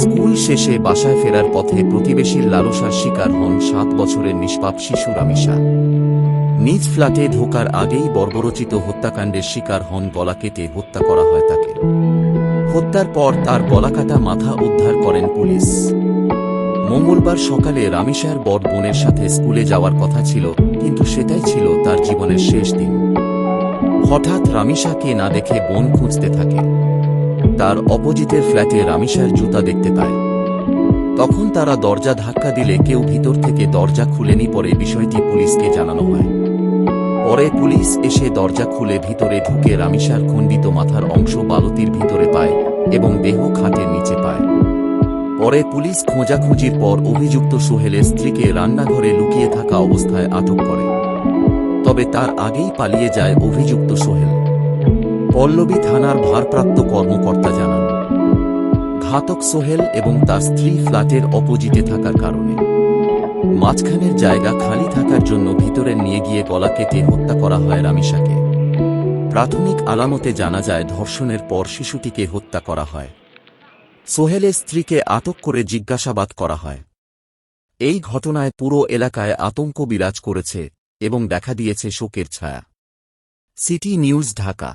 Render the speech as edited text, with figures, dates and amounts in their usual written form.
School শেষে বাসায় ফেরার পথে প্রতিবেশীর লালসার শিকার হন 7 বছরের নিষ্পাপ শিশু রামিসা। নিজ ফ্ল্যাটে ঢোকার আগেই বর্বরচিত হত্যাকাণ্ডের শিকার হন, গলা কেটে হত্যা করা হয় তাকে। হত্যার পর তার গলাকাটা মাথা উদ্ধার করেন পুলিশ। মঙ্গলবার সকালে রামিসার বড় বোনের সাথে স্কুলে যাওয়ার কথা ছিল, কিন্তু সেটাই ছিল তার জীবনের শেষ দিন। হঠাৎ রামিসাকে না দেখে বোন খুঁজতে থাকে। তার অপোজিটের ফ্ল্যাটে রামিসার জুতা দেখতে পায়। তখন তারা দরজা ধাক্কা দিলে কেউ ভিতর থেকে দরজা খুলেনি। পরে বিষয়টি পুলিশকে জানানো হয়। পরে পুলিশ এসে দরজা খুলে ভিতরে ঢুকে রামিসার খণ্ডিত মাথার অংশ বালতির ভিতরে পায় এবং দেহ খাটের নিচে পায়। পরে পুলিশ খোঁজাখুঁজির পর অভিযুক্ত সোহেলের স্ত্রীকে রান্নাঘরে লুকিয়ে থাকা অবস্থায় আটক করে। তবে তার আগেই পালিয়ে যায় অভিযুক্ত সোহেল। পল্লবী থানার ভারপ্রাপ্ত কর্মকর্তা জানান, ঘাতক সোহেল এবং তার স্ত্রী ফ্ল্যাটের অপোজিটে থাকার কারণে মাঝখানের জায়গা খালি থাকার জন্য ভিতরে নিয়ে গিয়ে গলা কেটে হত্যা করা হয় রামিসাকে। প্রাথমিক আলামতে জানা যায় ধর্ষণের পর শিশুটিকে হত্যা করা হয়। সোহেলের স্ত্রীকে আটক করে জিজ্ঞাসাবাদ করা হয়। এই ঘটনায় পুরো এলাকায় আতঙ্ক বিরাজ করেছে এবং দেখা দিয়েছে শোকের ছায়া। City news, Dhaka.